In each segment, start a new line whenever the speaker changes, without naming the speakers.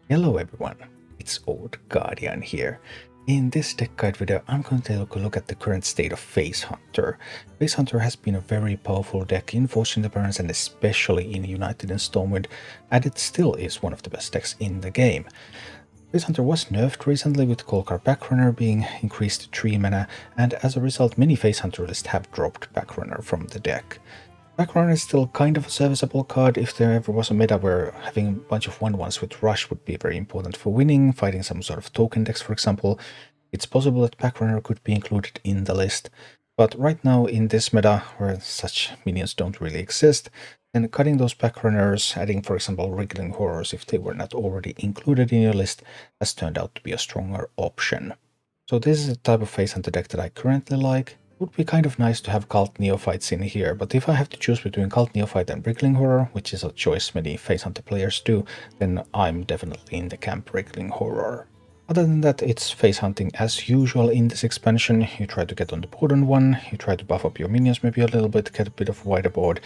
Hello everyone, it's Old Guardian here. In this deck guide video, I'm going to take a look at the current state of Face Hunter. Face Hunter has been a very powerful deck in Fortune Barons and especially in United and Stormwind, and it still is one of the best decks in the game. Face Hunter was nerfed recently with Kolkar Pack Runner being increased to 3 mana, and as a result many Face Hunter lists have dropped Pack Runner from the deck. Pack Runner is still kind of a serviceable card if there ever was a meta where having a bunch of 1/1s with Rush would be very important for winning, fighting some sort of token decks for example. It's possible that Pack Runner could be included in the list, but right now in this meta where such minions don't really exist, then cutting those Pack Runners, adding for example Wriggling Horrors if they were not already included in your list, has turned out to be a stronger option. So this is the type of Face Hunter deck that I currently like. It would be kind of nice to have Cult Neophytes in here, but if I have to choose between Cult Neophyte and Wriggling Horror, which is a choice many Face Hunter players do, then I'm definitely in the camp Wriggling Horror. Other than that, it's face hunting as usual in this expansion. You try to get on the board on one, you try to buff up your minions maybe a little bit, get a bit of wider board,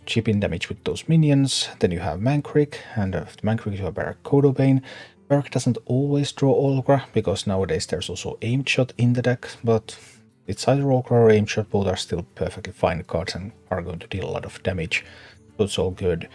chip in damage with those minions. Then you have Mankrik, and after Mankrik you have Barak Kodobane. Barak doesn't always draw Olgra, because nowadays there's also Aimed Shot in the deck, but it's either Olgra or Aimed Shot, both are still perfectly fine cards and are going to deal a lot of damage, so it's all good.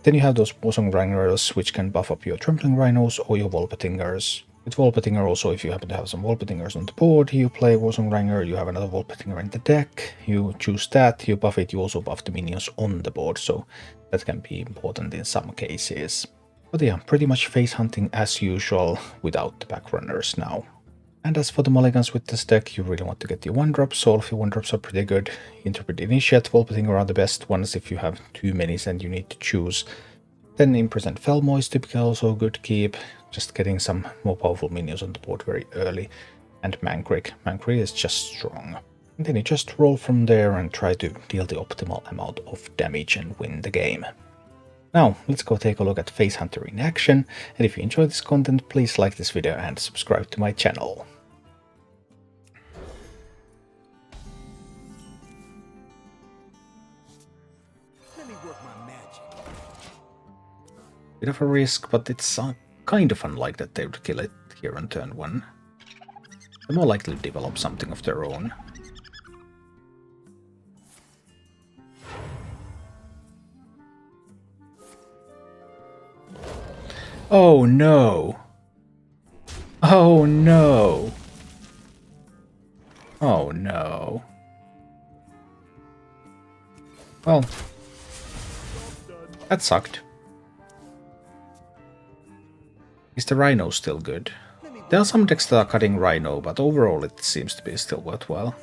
Then you have those Wosong Rangers, which can buff up your Trampling Rhinos or your Wolpetingers. With Wolpetinger also, if you happen to have some Wolpetingers on the board, you play Wosong Ranger, you have another Wolpetinger in the deck, you choose that, you buff it, you also buff the minions on the board, so that can be important in some cases. But yeah, pretty much face hunting as usual without the back runners now. And as for the mulligans with this deck, you really want to get your 1-drops, all of your 1-drops are pretty good. Interpret Initiate, Wolpetinger are the best ones if you have too many and you need to choose. Then Imprison Felmo is typically also a good keep, just getting some more powerful minions on the board very early. And Mankrik. Mankrik is just strong. And then you just roll from there and try to deal the optimal amount of damage and win the game. Now, let's go take a look at Face Hunter in action, and if you enjoy this content, please like this video and subscribe to my channel. Bit of a risk, but it's kind of unlikely that they would kill it here on turn 1. They're more likely to develop something of their own. Oh no! Oh no! Oh no. Well, that sucked. Is the Rhino still good? There are some decks that are cutting Rhino, but overall it seems to be still worthwhile.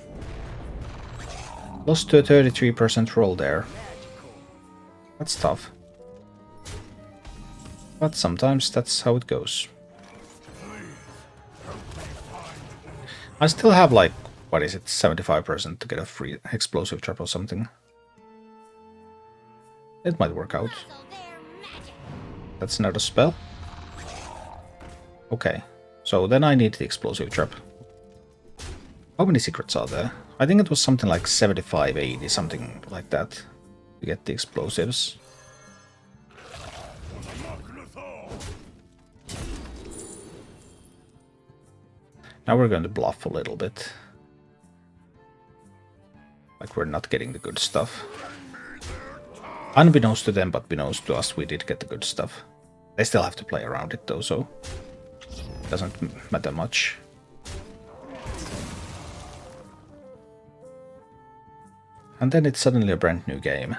Lost to a 33% roll there. That's tough. But sometimes that's how it goes. I still have like, what is it, 75% to get a free explosive trap or something. It might work out. That's not a spell. Okay, so then I need the explosive trap. How many secrets are there? I think it was something like 75, 80, something like that, to get the explosives. Now we're going to bluff a little bit. Like we're not getting the good stuff. Unbeknownst to them, but beknownst to us, we did get the good stuff. They still have to play around it though, so it doesn't matter much. And then it's suddenly a brand new game.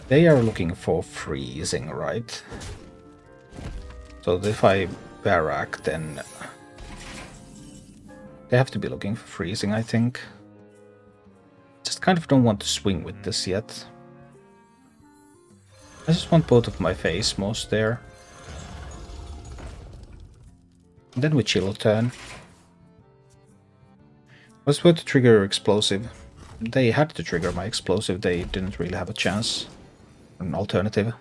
They are looking for freezing, right? So if I Barak, then they have to be looking for freezing, I think. Just kind of don't want to swing with this yet. I just want both of my face most there. And then we chill a turn. I was about to trigger explosive. They had to trigger my explosive, they didn't really have a chance. An alternative.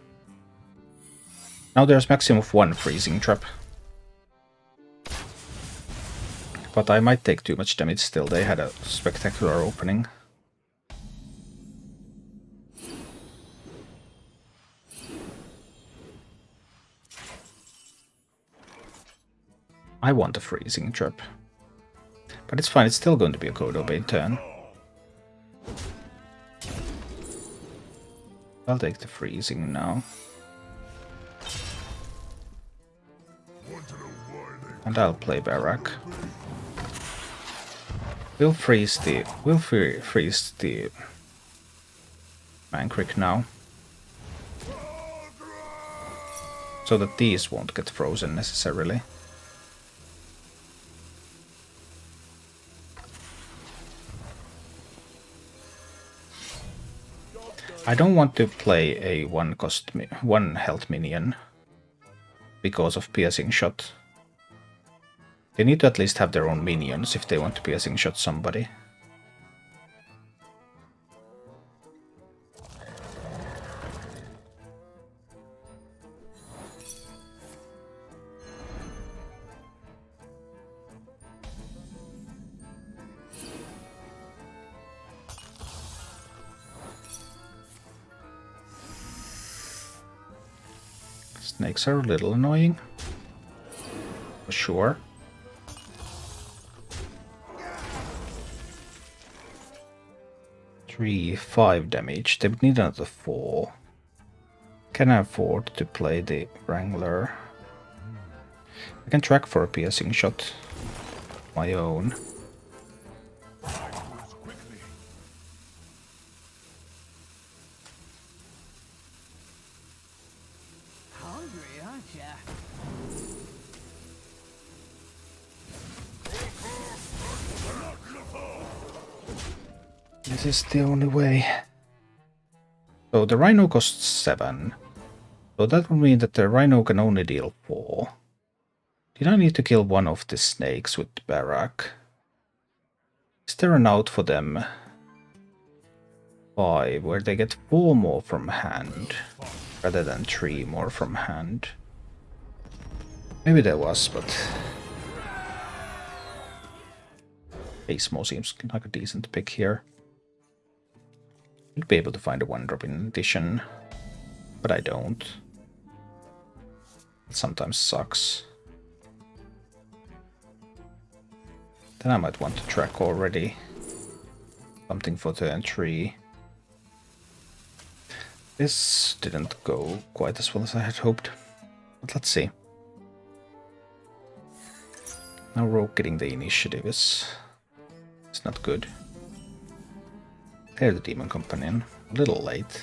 Now there's maximum of 1 freezing trap. But I might take too much damage still, they had a spectacular opening. I want a freezing trap. But it's fine, it's still going to be a code obey turn. I'll take the freezing now. And I'll play Barak. We'll freeze the Mankrik now. So that these won't get frozen necessarily. I don't want to play a one health minion because of piercing shot. They need to at least have their own minions if they want to piercing shot somebody. Snakes are a little annoying, for sure. Three, 5 damage. They would need another 4. Can I afford to play the Wrangler? I can track for a piercing shot. My own. This is the only way. So the Rhino costs 7. So that would mean that the Rhino can only deal 4. Did I need to kill one of the snakes with Barak? Is there an out for them? 5, where they get 4 more from hand, rather than 3 more from hand. Maybe there was, but... Asmo seems like a decent pick here. I'd be able to find a 1-drop in addition, but I don't. It sometimes sucks. Then I might want to track already. Something for turn 3. This didn't go quite as well as I had hoped, but let's see. Now Rogue getting the initiative is not good. There's the Demon Companion. A little late.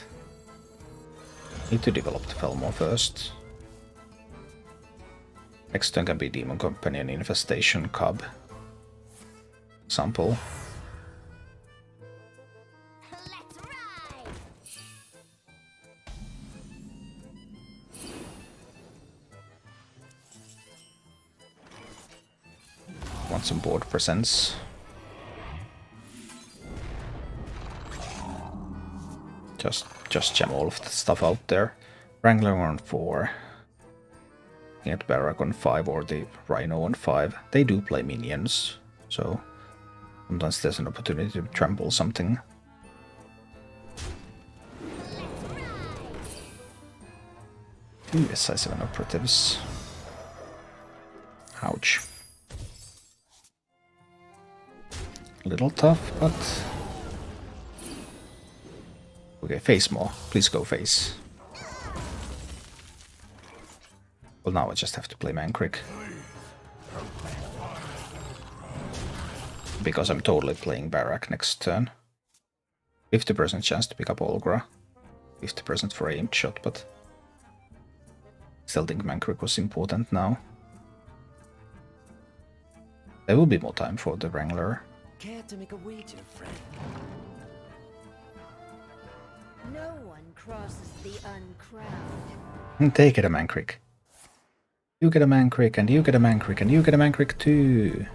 Need to develop the Felmore first. Next turn can be Demon Companion Infestation Cub. Example. Want some board presence. Just jam all of the stuff out there. Wrangler on 4. Get Barak on 5 or the Rhino on 5. They do play minions, so sometimes there's an opportunity to trample something. Two SI7 operatives. Ouch. A little tough, but... Okay, face more. Please go face. Well, now I just have to play Mankrik. Because I'm totally playing Barak next turn. 50% chance to pick up Olgra. 50% for aimed shot, but... Still think Mankrik was important now. There will be more time for the Wrangler.
Care to make a wager, friend?
No one crosses the uncrowned.
Take it, a Mankrik. You get a Mankrik, and you get a Mankrik, and you get a Mankrik too.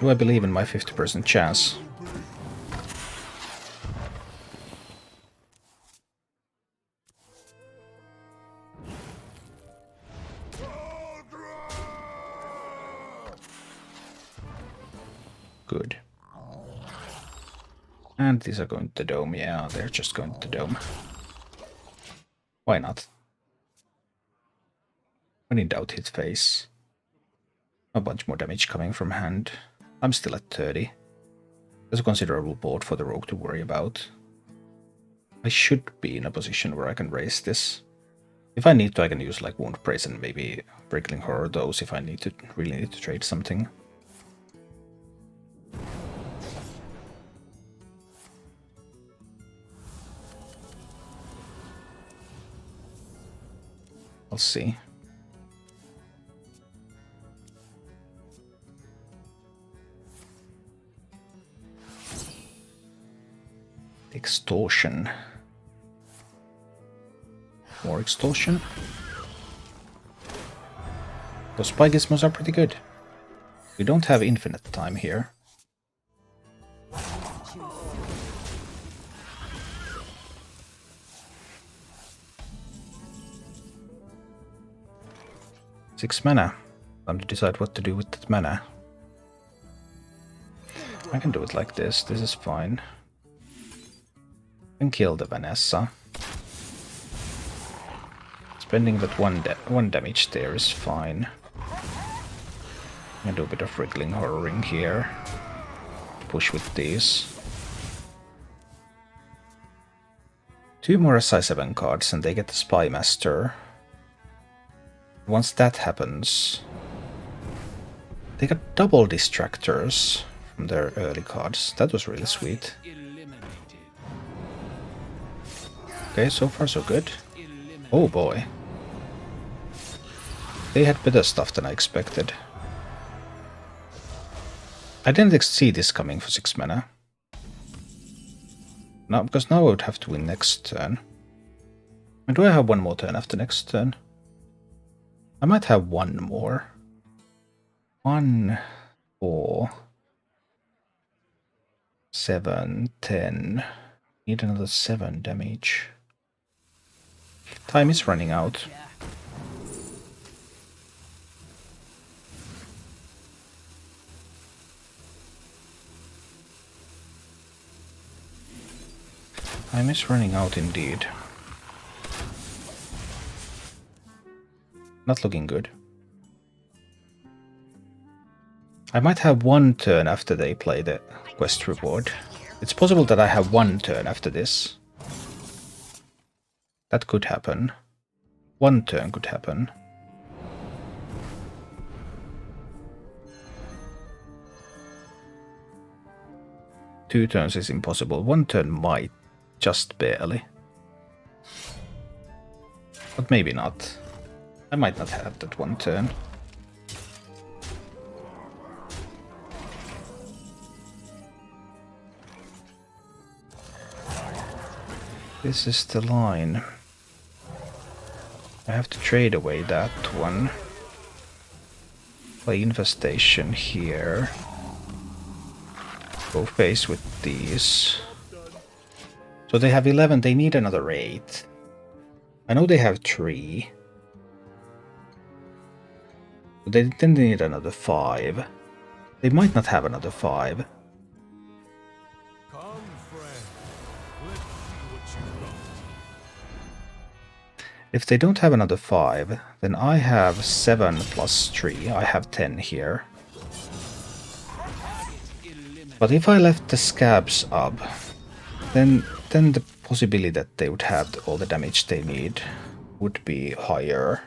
Do I believe in my 50% chance? Good. And these are going to dome. Yeah, they're just going to dome. Why not? When in doubt, hit face. A bunch more damage coming from hand. I'm still at 30. There's a considerable board for the rogue to worry about. I should be in a position where I can raise this. If I need to, I can use like Wound Praise and maybe Wriggling Horror those if I really need to trade something. I'll see. Extortion. More extortion. Those spy gizmos are pretty good. We don't have infinite time here. Six mana. Time to decide what to do with that mana. I can do it like this. This is fine. And kill the Vanessa. Spending that one damage there is fine. I'm gonna do a bit of Wriggling Horroring here. Push with these. 2 more SI7 cards and they get the Spy Master. Once that happens, they got double distractors from their early cards. That was really sweet. Okay, so far so good. Oh boy. They had better stuff than I expected. I didn't see this coming for 6 mana. No, because now I would have to win next turn. And do I have one more turn after next turn? I might have one more. 1, 4, 7, 10. Need another 7 damage. Time is running out. Time is running out indeed. Not looking good. I might have one turn after they play the quest reward. It's possible that I have one turn after this. That could happen. One turn could happen. Two turns is impossible. One turn might, just barely. But maybe not. I might not have that one turn. This is the line. I have to trade away that one. Play Infestation here. Go face with these. So they have 11, they need another 8. I know they have 3. But they then need another 5. They might not have another 5. If they don't have another 5, then I have 7 plus 3. I have 10 here. But if I left the scabs up, then the possibility that they would have all the damage they need would be higher.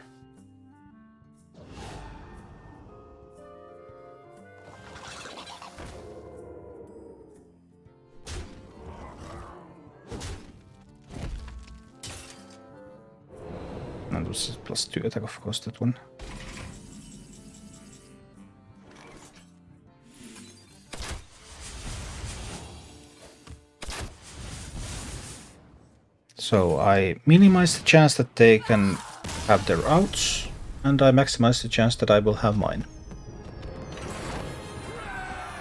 And this is +2 attack, of course, that one. So I minimize the chance that they can have their outs, and I maximize the chance that I will have mine.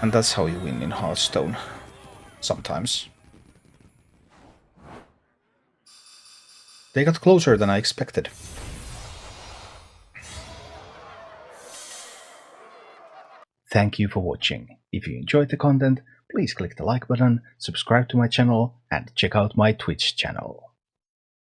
And that's how you win in Hearthstone. Sometimes. They got closer than I expected. Thank you for watching. If you enjoyed the content, please click the like button, subscribe to my channel, and check out my Twitch channel.